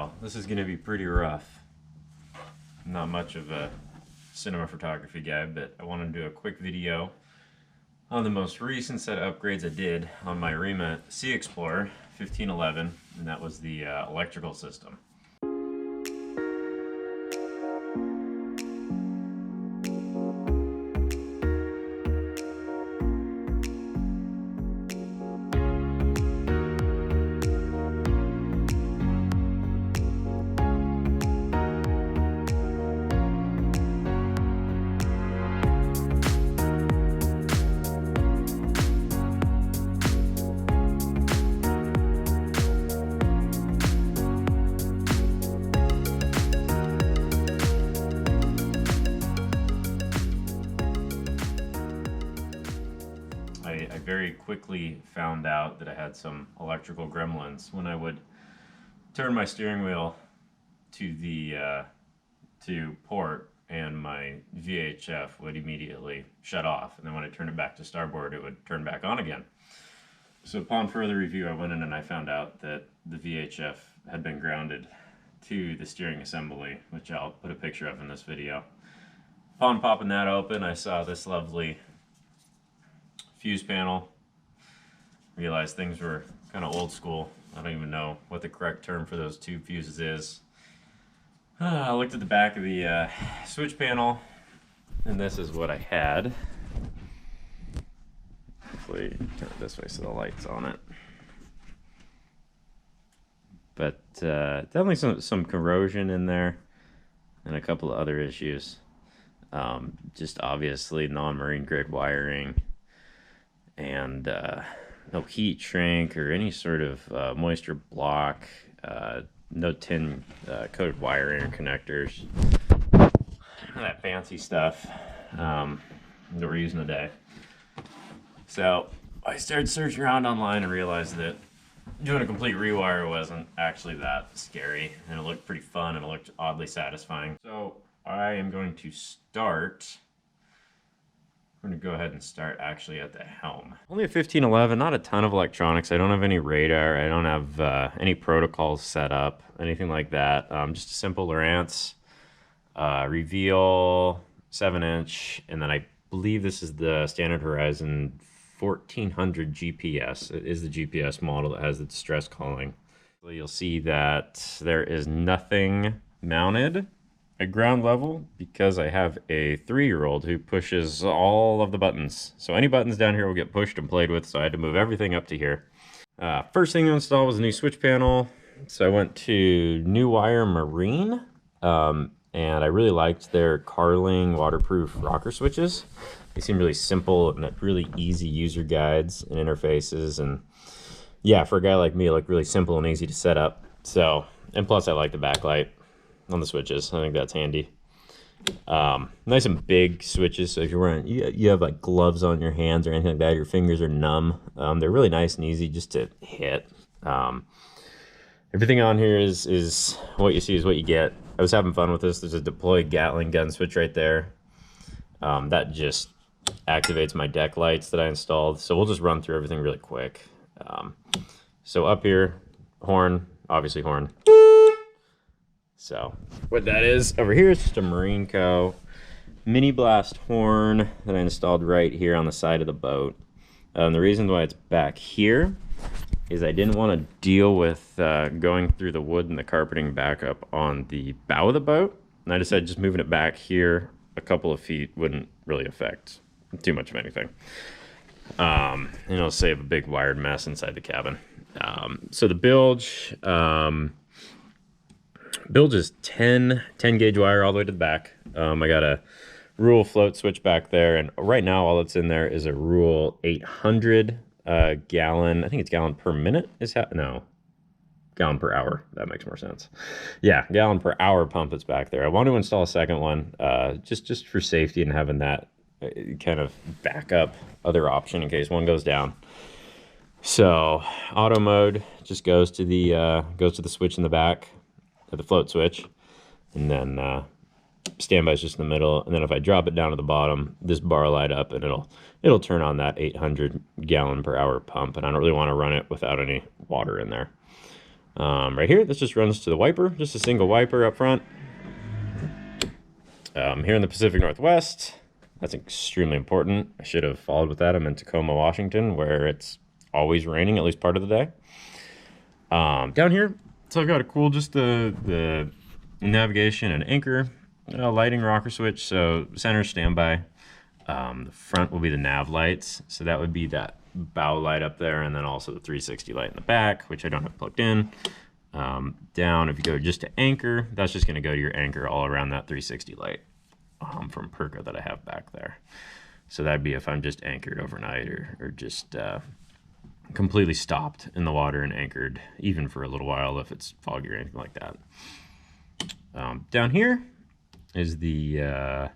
So this is going to be pretty rough. I'm not much of a cinema photography guy, but I want to do a quick video on the most recent set of upgrades I did on my Arima Sea Explorer 1511, and that was the electrical system. I very quickly found out that I had some electrical gremlins when I would turn my steering wheel to the to port, and my VHF would immediately shut off, and then when I turned it back to starboard it would turn back on again. So upon further review, I went in and I found out that the VHF had been grounded to the steering assembly, which I'll put a picture of in this video. Upon popping that open, I saw this lovely fuse panel. Realized things were kind of old school. I don't even know what the correct term for those two fuses is. I looked at the back of the switch panel, and this is what I had. Hopefully turn it this way so the light's on it. But definitely some corrosion in there and a couple of other issues. Just obviously non-marine grade wiring, and no heat shrink or any sort of moisture block, no tin coated wire interconnectors, that fancy stuff that we're using today. So I started searching around online and realized that doing a complete rewire wasn't actually that scary, and it looked pretty fun and it looked oddly satisfying. So I am going to start. We're going to go ahead and start actually at the helm. Only a 1511, not a ton of electronics. I don't have any radar. I don't have any protocols set up, anything like that. Just a simple Lowrance reveal 7-inch, and then I believe this is the Standard Horizon 1400 GPS. It is the GPS model that has the distress calling. So you'll see that there is nothing mounted at ground level because I have a 3-year-old who pushes all of the buttons. So any buttons down here will get pushed and played with, so I had to move everything up to here. First thing to install was a new switch panel. So I went to New Wire Marine, and I really liked their Carling waterproof rocker switches. They seem really simple and really easy user guides and interfaces, and yeah, for a guy like me, it looked really simple and easy to set up. So, and plus I like the backlight on the switches. I think that's handy. Nice and big switches, so if you're wearing, you have like gloves on your hands or anything like that, your fingers are numb. They're really nice and easy just to hit. Everything on here is what you see is what you get. I was having fun with this. There's a deployed Gatling gun switch right there. That just activates my deck lights that I installed. So we'll just run through everything really quick. So up here, horn, obviously horn. So what that is over here is just a Marine Co. mini blast horn that I installed right here on the side of the boat. The reason why it's back here is I didn't want to deal with going through the wood and the carpeting back up on the bow of the boat. And I decided just moving it back here a couple of feet wouldn't really affect too much of anything. And it'll save a big wired mess inside the cabin. So the bilge is 10 gauge wire all the way to the back. I got a Rule float switch back there, and right now all that's in there is a Rule 800 gallon. I think it's gallon per minute. No, gallon per hour. That makes more sense. Yeah, gallon per hour pump that's back there. I want to install a second one, just for safety and having that kind of backup other option in case one goes down. So auto mode just goes to the switch in the back, the float switch, and then standby is just in the middle. And then if I drop it down to the bottom, this bar will light up and it'll turn on that 800 gallon per hour pump. And I don't really want to run it without any water in there. Right here, this just runs to the wiper, just a single wiper up front. Here in the Pacific Northwest, that's extremely important. I should have followed with that. I'm in Tacoma, Washington, where it's always raining at least part of the day. Down here, so I've got a cool, just the navigation and anchor, lighting rocker switch. So center standby. The front will be the nav lights. So that would be that bow light up there, and then also the 360 light in the back, which I don't have plugged in. Down, if you go just to anchor, that's just going to go to your anchor all around that 360 light from Perka that I have back there. So that'd be if I'm just anchored overnight or just completely stopped in the water and anchored, even for a little while if it's foggy or anything like that. Down here is the,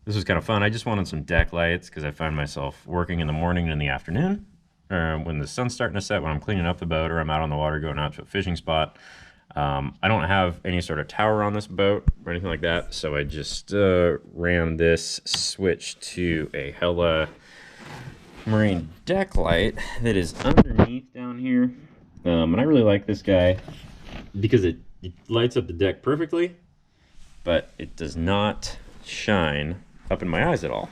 this was kind of fun. I just wanted some deck lights because I find myself working in the morning and in the afternoon, or when the sun's starting to set, when I'm cleaning up the boat or I'm out on the water going out to a fishing spot. I don't have any sort of tower on this boat or anything like that, so I just ran this switch to a Hella marine deck light that is underneath down here. And I really like this guy because it lights up the deck perfectly, but it does not shine up in my eyes at all.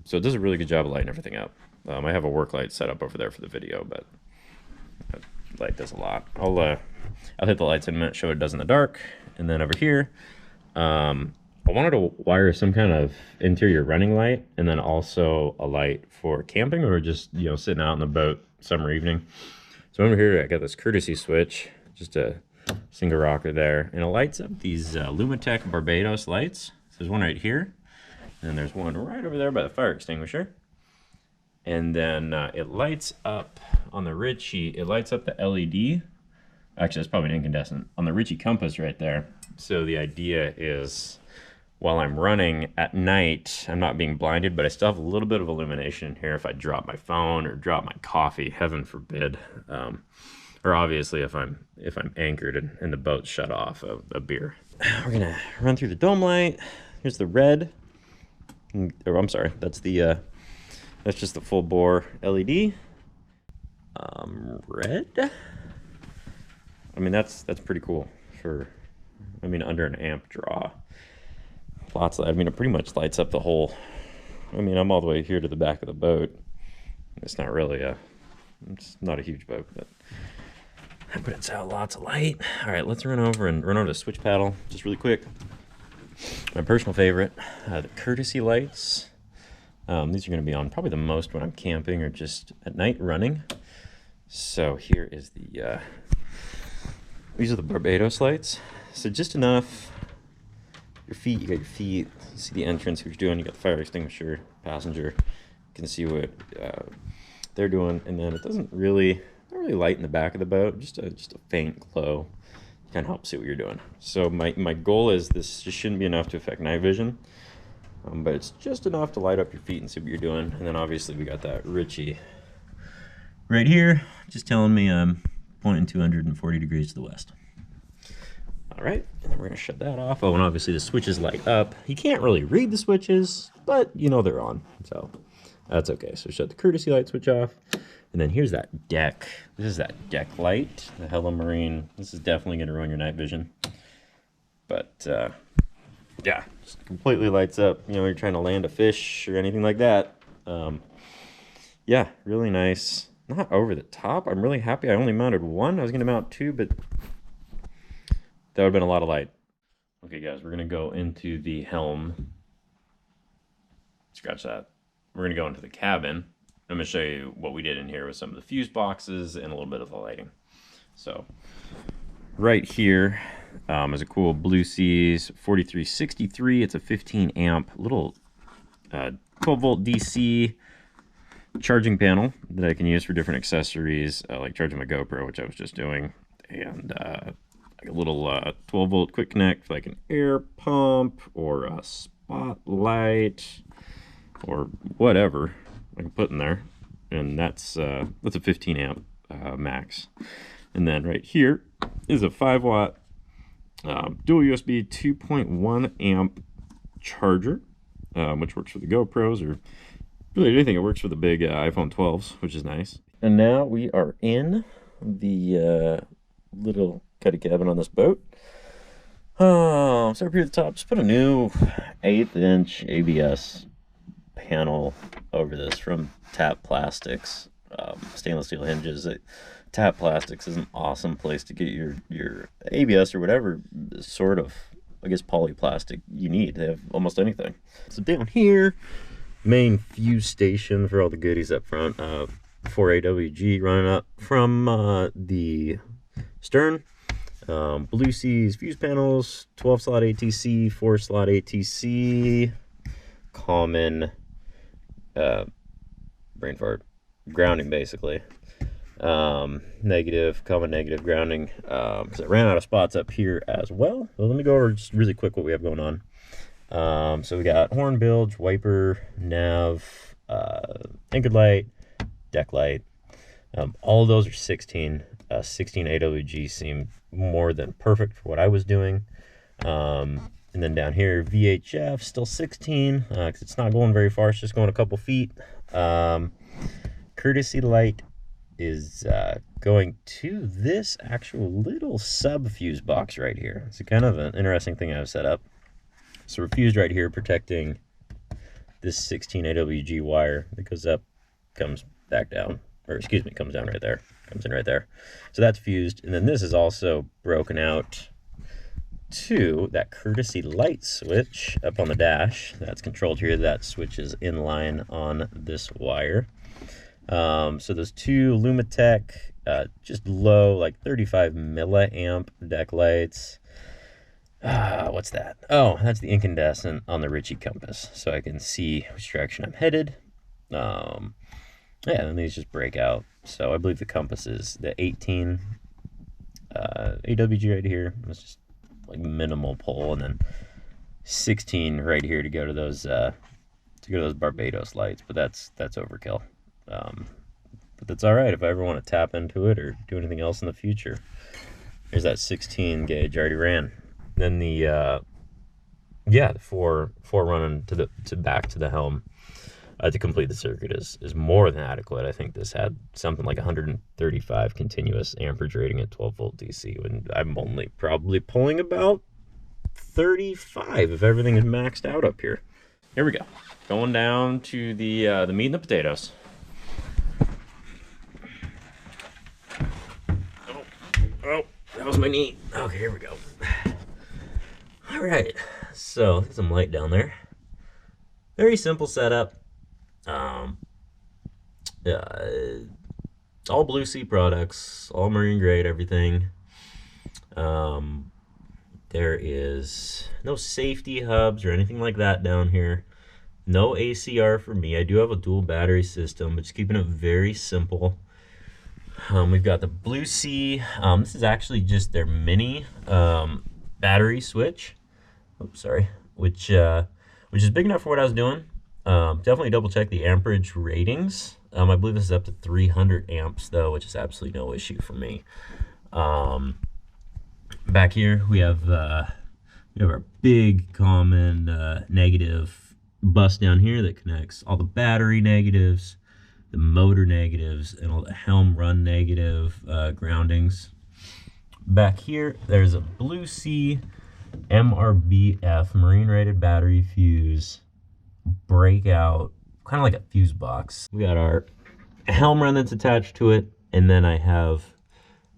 So it does a really good job of lighting everything up. I have a work light set up over there for the video, but that light does a lot. I'll hit the lights in a minute, show what it does in the dark. And then over here, I wanted to wire some kind of interior running light and then also a light for camping or just, you know, sitting out on the boat summer evening. So over here, I got this courtesy switch, just a single rocker there, and it lights up these Lumitech Barbados lights. So there's one right here, and then there's one right over there by the fire extinguisher. And then it lights up on the Ritchie, it lights up the LED. Actually, that's probably an incandescent. On the Ritchie compass right there. So the idea is while I'm running at night, I'm not being blinded, but I still have a little bit of illumination here if I drop my phone or drop my coffee, heaven forbid. Or obviously if I'm anchored and the boat's shut off of a beer. We're gonna run through the dome light. Here's the red. Or I'm sorry, that's just the full bore LED. Red. I mean, that's pretty cool for, I mean, under an amp draw. Lots of, I mean, it pretty much lights up the whole, I mean, I'm all the way here to the back of the boat. It's not really it's not a huge boat, but it's out lots of light. All right, let's run over to the switch paddle just really quick. My personal favorite, the courtesy lights. These are going to be on probably the most when I'm camping or just at night running. So here is these are the Barbados lights. So just enough. Your feet, you got your feet. You see the entrance, what you're doing. You got the fire extinguisher, passenger. You can see what they're doing, and then it doesn't really, not really light in the back of the boat. Just a faint glow. Kind of helps see what you're doing. So my goal is this just shouldn't be enough to affect night vision. But it's just enough to light up your feet and see what you're doing. And then obviously we got that Ritchie right here, just telling me I'm pointing 240 degrees to the west. All right, and then we're gonna shut that off. Oh, and obviously the switches light up. You can't really read the switches, but you know they're on, so that's okay. So shut the courtesy light switch off. And then here's that deck. This is that deck light, the Hella Marine. This is definitely gonna ruin your night vision. But yeah, just completely lights up. You know, you're trying to land a fish or anything like that. Yeah, really nice. Not over the top. I'm really happy I only mounted one. I was gonna mount two, but that would have been a lot of light. Okay, guys, we're gonna go into the helm. Scratch that. We're gonna go into the cabin. I'm gonna show you what we did in here with some of the fuse boxes and a little bit of the lighting. So, right here is a cool Blue Seas 4363. It's a 15 amp little 12 volt DC charging panel that I can use for different accessories, like charging my GoPro, which I was just doing, and a little 12 volt quick connect for like an air pump or a spotlight or whatever I can put in there. And that's a 15 amp max. And then right here is a 5 watt dual USB 2.1 amp charger, which works for the GoPros or really anything. It works for the big iPhone 12s, which is nice. And now we are in the little cuddy cabin on this boat. So up here at the top, just put a new 1/8 inch ABS panel over this from Tap Plastics. Stainless steel hinges. Tap Plastics is an awesome place to get your ABS or whatever sort of, I guess, polyplastic you need. They have almost anything. So down here, main fuse station for all the goodies up front. 4AWG running up from the stern. Blue Seas fuse panels, 12 slot ATC, 4 slot ATC, common brain fart grounding, basically. Negative, common negative grounding, because I ran out of spots up here as well. So let me go over just really quick what we have going on. So we got horn bilge, wiper, nav, anchored light, deck light. All of those are 16. 16 AWG seemed more than perfect for what I was doing. And then down here, VHF, still 16, because it's not going very far. It's just going a couple feet. Courtesy light is going to this actual little sub fuse box right here. It's kind of an interesting thing I've set up. So we're fused right here, protecting this 16 AWG wire that goes up, comes back down, or excuse me, comes down right there, comes in right there. So that's fused, and then this is also broken out to that courtesy light switch up on the dash. That's controlled here. That switch is in line on this wire. So those two Lumitech, just low, like 35 milliamp deck lights. What's that? Oh, that's the incandescent on the Ritchie compass, so I can see which direction I'm headed. Yeah, and these just break out. So I believe the compass is the 18 AWG right here. It's just like minimal pull, and then 16 right here to go to those Barbados lights. But that's overkill. But that's all right if I ever want to tap into it or do anything else in the future. There's that 16 gauge already ran. Then the the four running to back to the helm to complete the circuit is more than adequate. I think this had something like 135 continuous amperage rating at 12 volt DC, and I'm only probably pulling about 35 if everything is maxed out up here. Here we go, going down to the meat and the potatoes. Oh, that was my knee. Okay, here we go. All right, so there's some light down there. Very simple setup. All Blue Sea products, all marine grade, everything. There is no safety hubs or anything like that down here. No ACR for me. I do have a dual battery system, but just keeping it very simple. We've got the Blue Sea. This is actually just their mini battery switch. Oops, sorry. Which is big enough for what I was doing. Definitely double check the amperage ratings. I believe this is up to 300 amps though, which is absolutely no issue for me. Back here we have our big common negative bus down here that connects all the battery negatives, the motor negatives, and all the helm run negative groundings. Back here there's a Blue Sea MRBF marine rated battery fuse breakout, kind of like a fuse box. We got our helm run that's attached to it, and then I have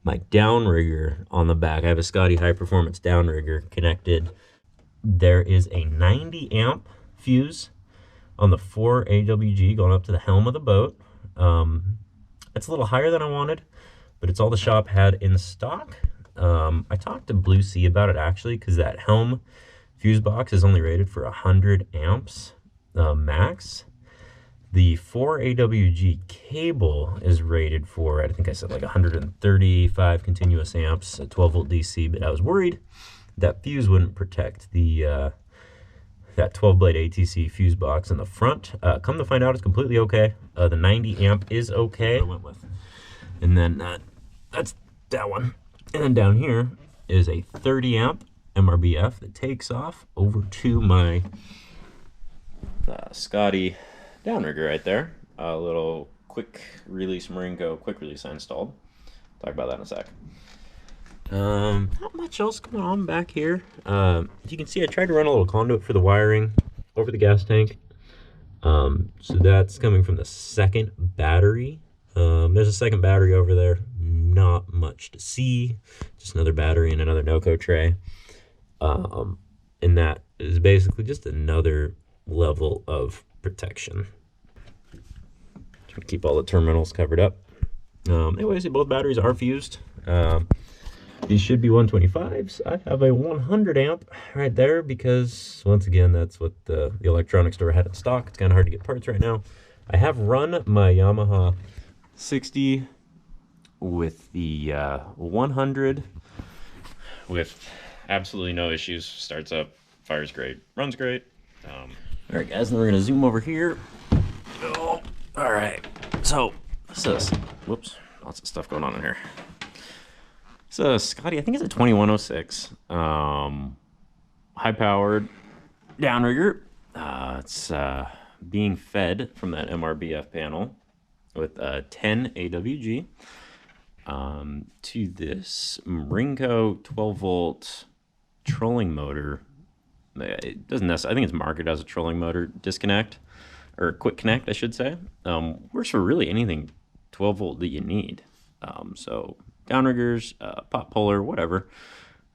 my downrigger on the back. I have a Scotty high performance downrigger connected. There is a 90 amp fuse on the 4 AWG going up to the helm of the boat. It's a little higher than I wanted, but it's all the shop had in stock. I talked to Blue Sea about it actually, because that helm fuse box is only rated for 100 amps max. The 4 AWG cable is rated for, I think I said like 135 continuous amps at 12 volt DC, but I was worried that fuse wouldn't protect the that 12 blade ATC fuse box in the front. Come to find out, it's completely okay. The 90 amp is okay. I went with, and then that's that one. And then down here is a 30 amp MRBF that takes off over to my Scotty downrigger right there. A little quick release Marinco quick release I installed. Talk about that in a sec. Not much else going on back here. As you can see, I tried to run a little conduit for the wiring over the gas tank. So that's coming from the second battery. There's a second battery over there. Not much to see. Just another battery and another NOCO tray. And that is basically just another level of protection. Try to keep all the terminals covered up. Anyways, both batteries are fused. These should be 125s. I have a 100 amp right there because, once again, that's what the electronics store had in stock. It's kind of hard to get parts right now. I have run my Yamaha 60 with the 100 with absolutely no issues. Starts up, fires great, runs great. All right, guys, and we're going to zoom over here. Oh, all right. So, this is, whoops, lots of stuff going on in here. It's a Scotty, I think it's a 2106, high-powered downrigger. It's being fed from that MRBF panel with 10 AWG to this Marinco 12-volt trolling motor. It doesn't necessarily, I think it's marketed as a trolling motor disconnect, or quick connect, I should say. Works for really anything 12-volt that you need. So downriggers, pot puller, whatever.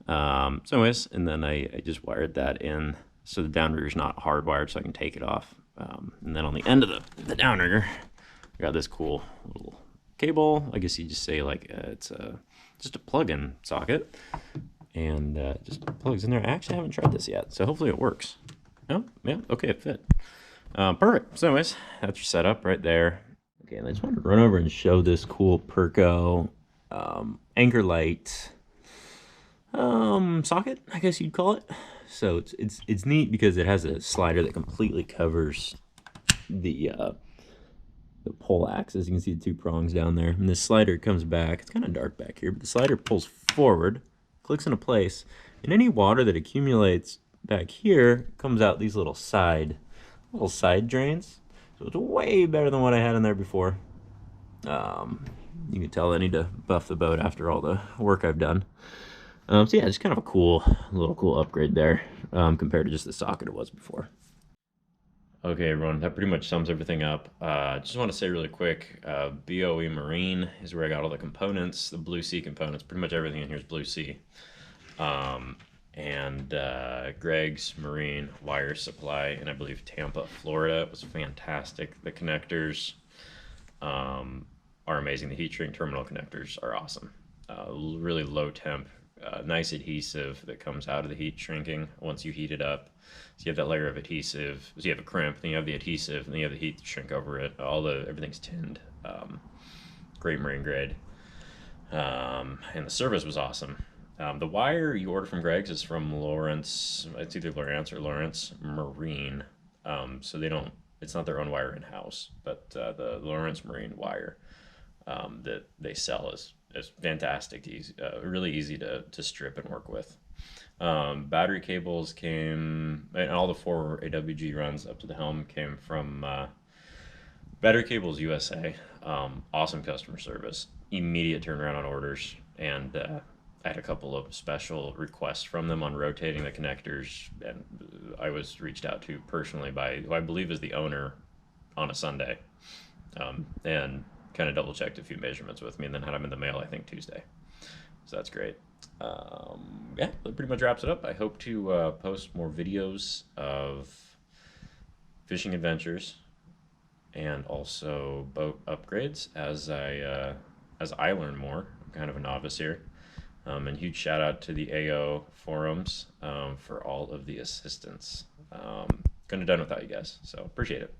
So anyways, and then I just wired that in so the downrigger's not hardwired, so I can take it off. And then on the end of the downrigger, I got this cool little cable. I guess you just say like it's just a plug-in socket, and just plugs in there. I actually haven't tried this yet, so hopefully it works. Oh, yeah, okay, it fit. Perfect. So anyways, that's your setup right there. Okay, and I just wanted to run over and show this cool Perco anchor light socket, I guess you'd call it. So it's neat because it has a slider that completely covers the pole axis. You can see the two prongs down there, and this slider comes back. It's kind of dark back here, but the slider pulls forward, clicks into place, and any water that accumulates back here comes out these little side drains. So it's way better than what I had in there before. You can tell I need to buff the boat after all the work I've done. So yeah, just kind of a little cool upgrade there compared to just the socket it was before. Okay, everyone, that pretty much sums everything up. Just want to say really quick, BOE Marine is where I got all the components, the Blue Sea components. Pretty much everything in here is Blue Sea. And Greg's Marine Wire Supply in, I believe, Tampa, Florida. It was fantastic. The connectors are amazing. The heat shrink terminal connectors are awesome. Really low temp, nice adhesive that comes out of the heat shrinking once you heat it up. So you have that layer of adhesive. So you have a crimp, then you have the adhesive, and then you have the heat shrink over it. Everything's tinned. Great marine grade. And the service was awesome. The wire you order from Greg's is from Lawrence. It's either Lawrence or Lawrence Marine. So they don't. It's not their own wire in house, but the Lawrence Marine wire that they sell is fantastic. Really easy to strip and work with. Battery cables came, and all the 4 AWG runs up to the helm came from Battery Cables USA. Awesome customer service, immediate turnaround on orders, and I had a couple of special requests from them on rotating the connectors, and I was reached out to personally by who I believe is the owner on a Sunday, and kind of double checked a few measurements with me, and then had them in the mail, I think, Tuesday. So that's great. Yeah, that pretty much wraps it up. I hope to post more videos of fishing adventures and also boat upgrades as I learn more. I'm kind of a novice here. And huge shout out to the AO forums for all of the assistance. Couldn't have done without you guys, so appreciate it.